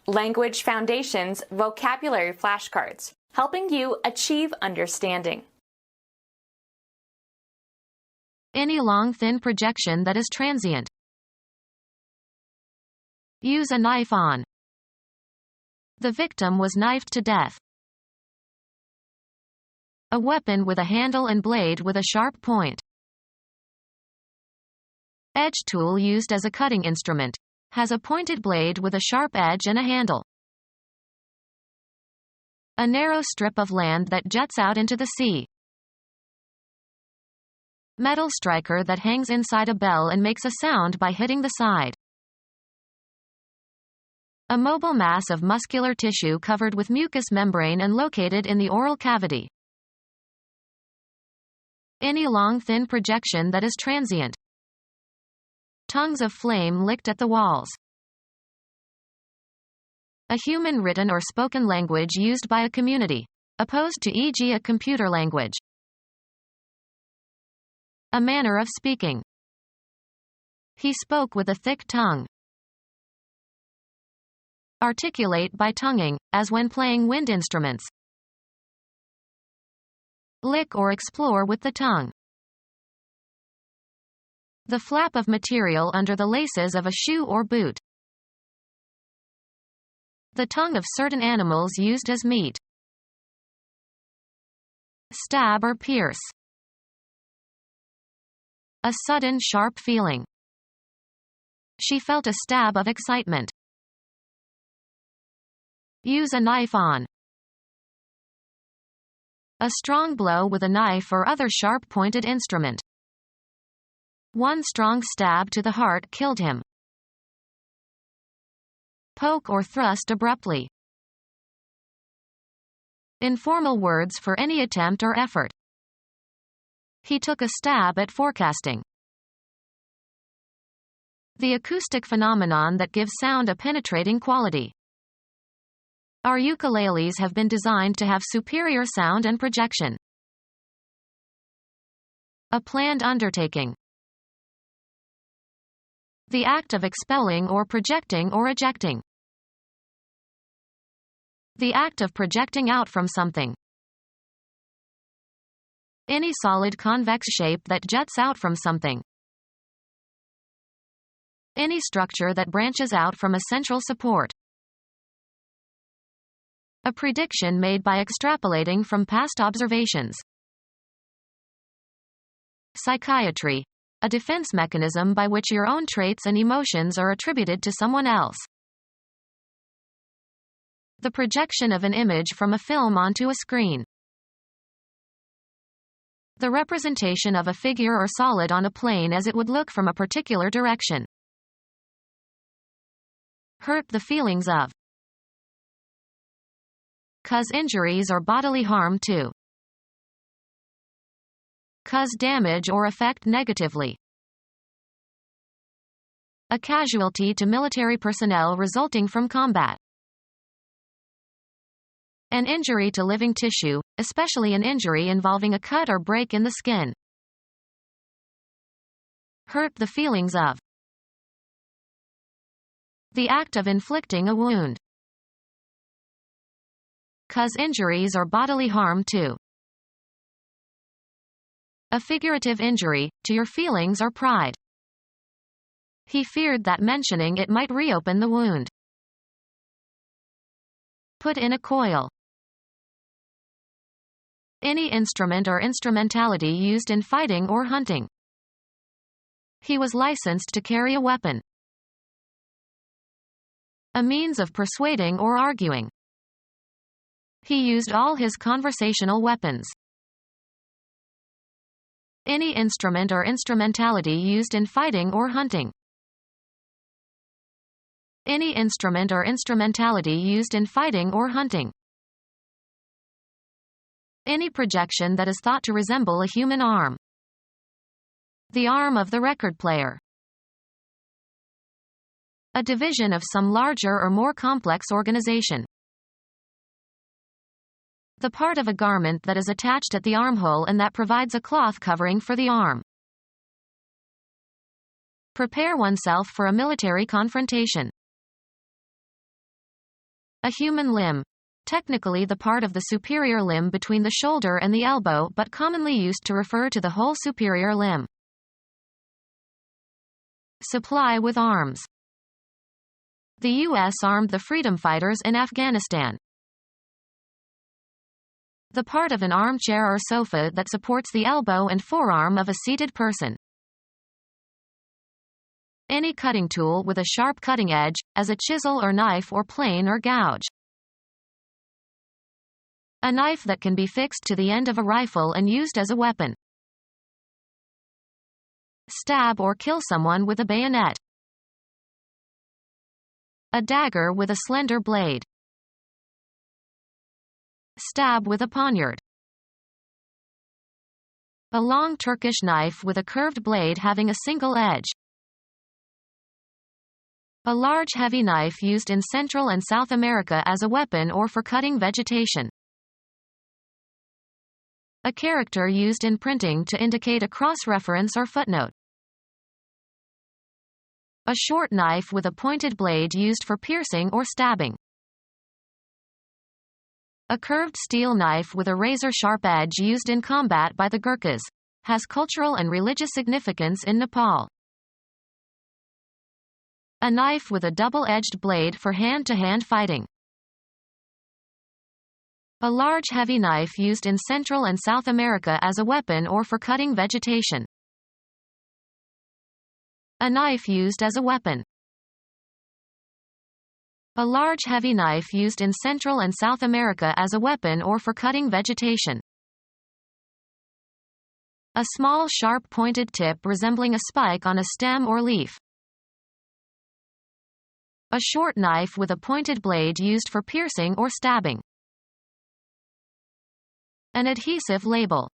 Language Foundations Vocabulary Flashcards, helping you achieve understanding. Any long thin projection that is transient. Use a knife on. The victim was knifed to death. A weapon with a handle and blade with a sharp point. Edge tool used as a cutting instrument. Has a pointed blade with a sharp edge and a handle. A narrow strip of land that juts out into the sea. Metal striker that hangs inside a bell and makes a sound by hitting the side. A mobile mass of muscular tissue covered with mucous membrane and located in the oral cavity. Any long thin projection that is transient. Tongues of flame licked at the walls. A human written or spoken language used by a community, opposed to e.g. a computer language. A manner of speaking. He spoke with a thick tongue. Articulate by tonguing, as when playing wind instruments. Lick or explore with the tongue. The flap of material under the laces of a shoe or boot. The tongue of certain animals used as meat. Stab or pierce. A sudden sharp feeling. She felt a stab of excitement. Use a knife on. A strong blow with a knife or other sharp pointed instrument. One strong stab to the heart killed him. Poke or thrust abruptly. Informal words for any attempt or effort. He took a stab at forecasting. The acoustic phenomenon that gives sound a penetrating quality. Our ukuleles have been designed to have superior sound and projection. A planned undertaking. The act of expelling or projecting or ejecting. The act of projecting out from something. Any solid convex shape that juts out from something. Any structure that branches out from a central support. A prediction made by extrapolating from past observations. Psychiatry. A defense mechanism by which your own traits and emotions are attributed to someone else. The projection of an image from a film onto a screen. The representation of a figure or solid on a plane as it would look from a particular direction. Hurt the feelings of. Cause injuries or bodily harm to. Cause damage or affect negatively. A casualty to military personnel resulting from combat. An injury to living tissue, especially an injury involving a cut or break in the skin. Hurt the feelings of. The act of inflicting a wound. Cause injuries or bodily harm to. A figurative injury, to your feelings or pride. He feared that mentioning it might reopen the wound. Put in a coil. Any instrument or instrumentality used in fighting or hunting. He was licensed to carry a weapon. A means of persuading or arguing. He used all his conversational weapons. Any instrument or instrumentality used in fighting or hunting. Any instrument or instrumentality used in fighting or hunting. Any projection that is thought to resemble a human arm. The arm of the record player. A division of some larger or more complex organization. The part of a garment that is attached at the armhole and that provides a cloth covering for the arm. Prepare oneself for a military confrontation. A human limb. Technically the part of the superior limb between the shoulder and the elbow, but commonly used to refer to the whole superior limb. Supply with arms. The U.S. armed the freedom fighters in Afghanistan. The part of an armchair or sofa that supports the elbow and forearm of a seated person. Any cutting tool with a sharp cutting edge, as a chisel or knife or plane or gouge. A knife that can be fixed to the end of a rifle and used as a weapon. Stab or kill someone with a bayonet. A dagger with a slender blade. Stab with a poniard. A long Turkish knife with a curved blade having a single edge. A large heavy knife used in Central and South America as a weapon or for cutting vegetation. A character used in printing to indicate a cross-reference or footnote. A short knife with a pointed blade used for piercing or stabbing. A curved steel knife with a razor-sharp edge used in combat by the Gurkhas. Has cultural and religious significance in Nepal. A knife with a double-edged blade for hand-to-hand fighting. A large heavy knife used in Central and South America as a weapon or for cutting vegetation. A knife used as a weapon. A large heavy knife used in Central and South America as a weapon or for cutting vegetation. A small sharp pointed tip resembling a spike on a stem or leaf. A short knife with a pointed blade used for piercing or stabbing. An adhesive label.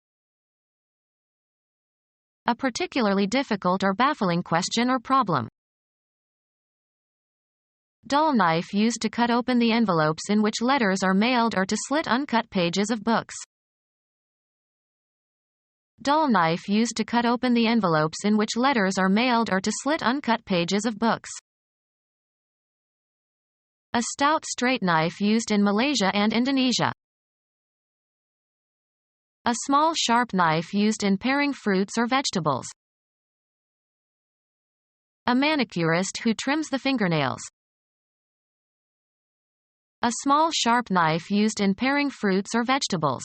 A particularly difficult or baffling question or problem. Dull knife used to cut open the envelopes in which letters are mailed or to slit uncut pages of books. Dull knife used to cut open the envelopes in which letters are mailed or to slit uncut pages of books. A stout straight knife used in Malaysia and Indonesia. A small sharp knife used in paring fruits or vegetables. A manicurist who trims the fingernails. A small sharp knife used in paring fruits or vegetables.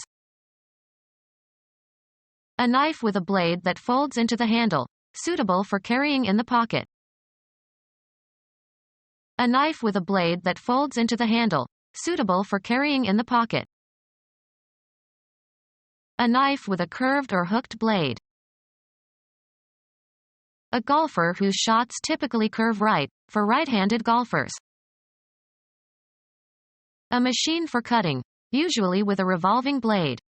A knife with a blade that folds into the handle, suitable for carrying in the pocket. A knife with a blade that folds into the handle, suitable for carrying in the pocket. A knife with a curved or hooked blade. A golfer whose shots typically curve right, for right-handed golfers. A machine for cutting, usually with a revolving blade.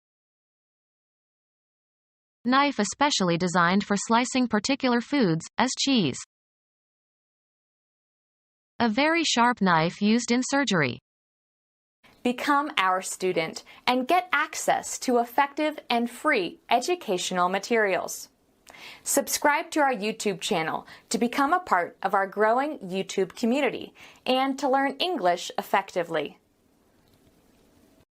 Knife especially designed for slicing particular foods, as cheese. A very sharp knife used in surgery. Become our student and get access to effective and free educational materials. Subscribe to our YouTube channel to become a part of our growing YouTube community and to learn English effectively.